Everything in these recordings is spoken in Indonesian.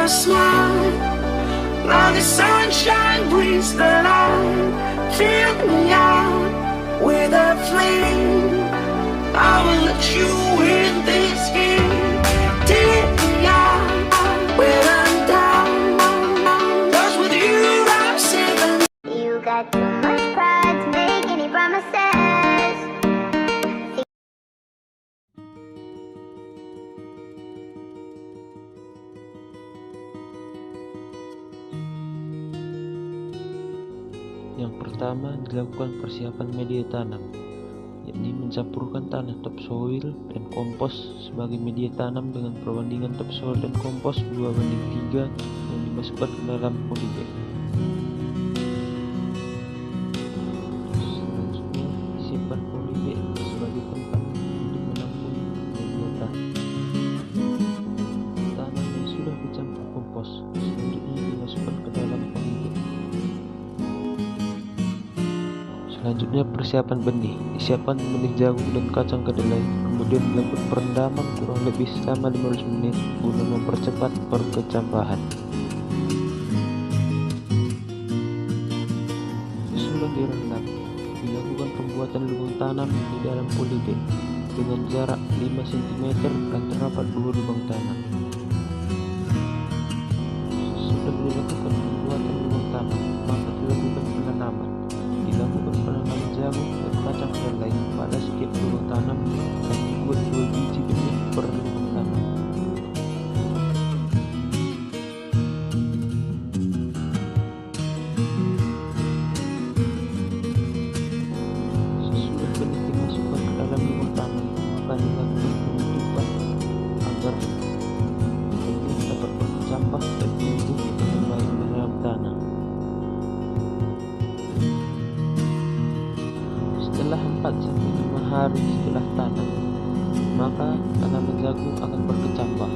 your smile, now the sunshine brings the light. Fill me out with a flame, I will let you in this game. Take me out when I'm down, 'cause with you I'm safe. You got too much pride to make any promises. Yang pertama, dilakukan persiapan media tanam, yakni mencampurkan tanah topsoil dan kompos sebagai media tanam dengan perbandingan topsoil dan kompos 2:3 yang dimasukkan ke dalam polybag. Selanjutnya, simpan polybag sebagai tempat untuk menampung media tanam yang sudah dicampur kompos. Selanjutnya dimasukkan ke dalam polybag. Selanjutnya, persiapan benih. Disiapkan benih jagung dan kacang kedelai, kemudian dilakukan perendaman kurang lebih selama 15 menit guna mempercepat perkecambahan. Sesudah direndam, dilakukan pembuatan lubang tanam di dalam polybag dengan jarak 5 cm dan terdapat 2 lubang tanam. Sesudah dilakukan pembuatan lubang tanam, maka dilakukan penanaman. Dilakukan penanaman jagung dan kacang kedelai pada setiap lubang tanam dan dibuat 2 biji benih per lubang tanam. Sesudah benih dimasukkan ke dalam lubang tanam, maka dilakukan penutupan agar benih dapat berkecambah dan tumbuh dengan baik di dalam tanah. Setelah 4-5 hari setelah tanam, maka tanaman jagung akan berkecambah,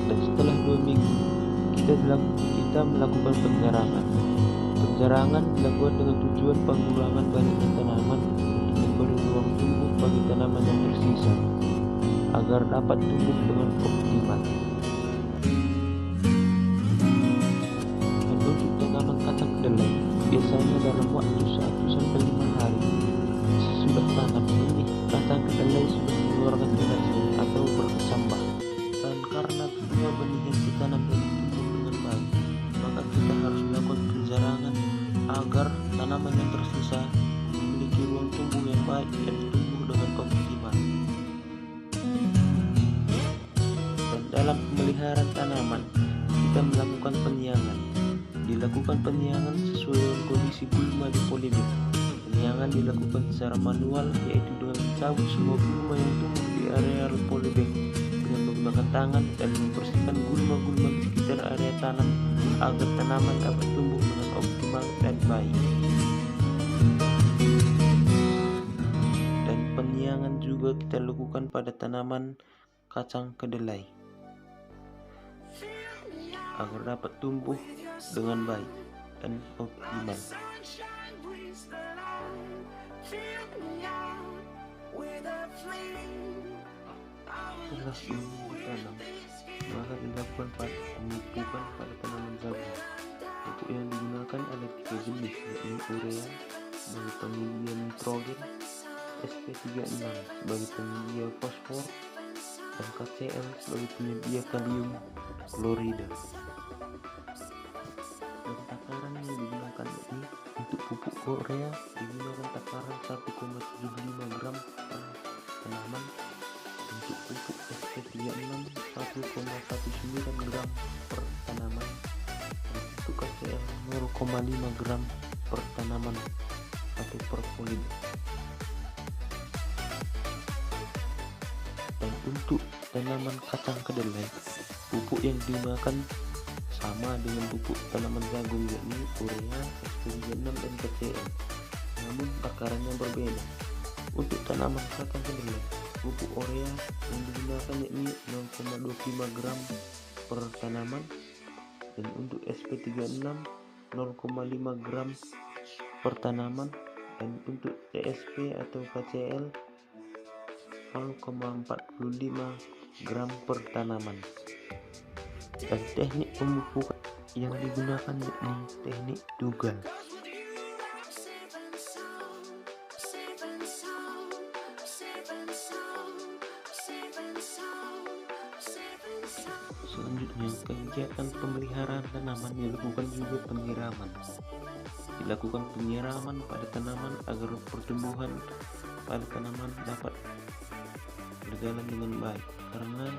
dan setelah 2 minggu kita melakukan penjarangan. Penjarangan dilakukan dengan tujuan pengurangan banyaknya tanaman untuk memberi ruang tumbuh bagi tanaman yang tersisa agar dapat tumbuh dengan optimal. Dan untuk tanaman kacang kedelai, biasanya dalam waktu 1-5 hari sesudah tanam, benih kacang kedelai sudah mengeluarkan energi atau berkecambah. Dan karena kedua benih yang ditanam dan tumbuh dengan baik, maka kita harus melakukan penjarangan agar tanaman yang tersisa memiliki ruang tumbuh yang baik dan tumbuh dengan optimal. Dan dalam pemeliharaan tanaman, kita melakukan penyiangan. Dilakukan penyiangan sesuai dengan kondisi gulma di polybag. Penyiangan dilakukan secara manual, yaitu dengan mencabut semua gulma yang tumbuh di area polybag dengan menggunakan tangan dan membersihkan gulma-gulma di sekitar area tanam agar tanaman dapat tumbuh dengan optimal dan baik. Dan penyiangan juga kita lakukan pada tanaman kacang kedelai agar dapat tumbuh dengan baik dan optimal. Setelah ditanam, maka dilakukan pemupukan pada tanaman jagung. Pupuk yang digunakan ada 3 jenis, yakni urea sebagai penyedia nitrogen, SP36 sebagai penyedia fosfor, dan KCl sebagai penyedia kalium klorida. Dan takaran yang digunakan ini untuk pupuk urea digunakan takaran 1,75 gram per tanaman, untuk pupuk SP36 1,19 gram per tanaman, dan untuk KCl 0,5 gram per tanaman atau per polybag. Dan untuk tanaman kacang kedelai, pupuk yang digunakan sama dengan pupuk tanaman jagung, yakni urea, SP36 dan KCl, namun takarannya berbeda. Untuk tanaman kacang kedelai, pupuk urea yang digunakan yakni 0,25 gram per tanaman, dan untuk SP36 0,5 gram per tanaman, dan untuk TSP atau KCl 0,45 gram per tanaman. Dan teknik pemupukan yang digunakan yakni teknik dugal. Selanjutnya, kegiatan pemeliharaan tanaman dilakukan juga penyiraman. Dilakukan penyiraman pada tanaman agar pertumbuhan pada tanaman dapat berjalan dengan baik, karena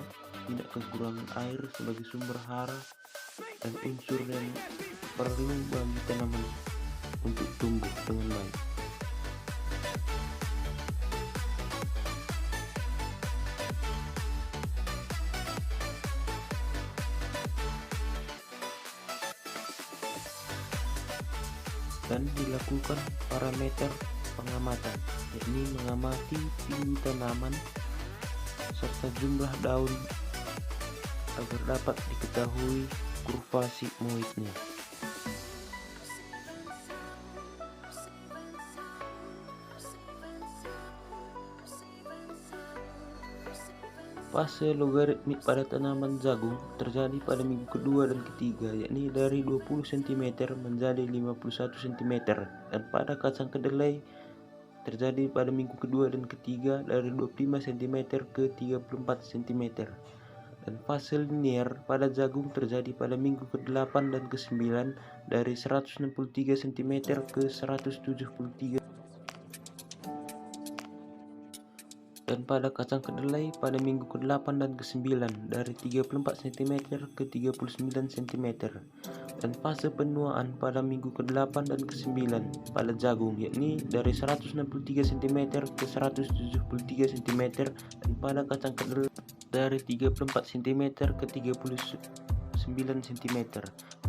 tidak kekurangan air sebagai sumber hara dan unsur yang perlu bagi tanaman untuk tumbuh dengan baik. Dan dilakukan parameter pengamatan, yakni mengamati tinggi tanaman serta jumlah daun agar dapat diketahui kurva sigmoidnya. Fase logaritmik pada tanaman jagung terjadi pada minggu kedua dan ketiga, yakni dari 20 cm menjadi 51 cm, dan pada kacang kedelai terjadi pada minggu kedua dan ketiga dari 25 cm ke 34 cm. Dan fase linier pada jagung terjadi pada minggu ke-8 dan ke-9 dari 163 cm ke 173. Dan pada kacang kedelai pada minggu ke-8 dan ke-9 dari 34 cm ke 39 cm. Dan fase penuaan pada minggu ke-8 dan ke-9 pada jagung, yakni dari 163 cm ke 173 cm, dan pada kacang kedelai dari 34 cm ke 39 cm.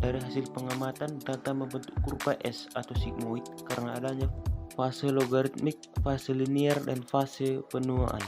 Dari hasil pengamatan, data membentuk kurva S atau sigmoid karena adanya fase logaritmik, fase linier, dan fase penuaan.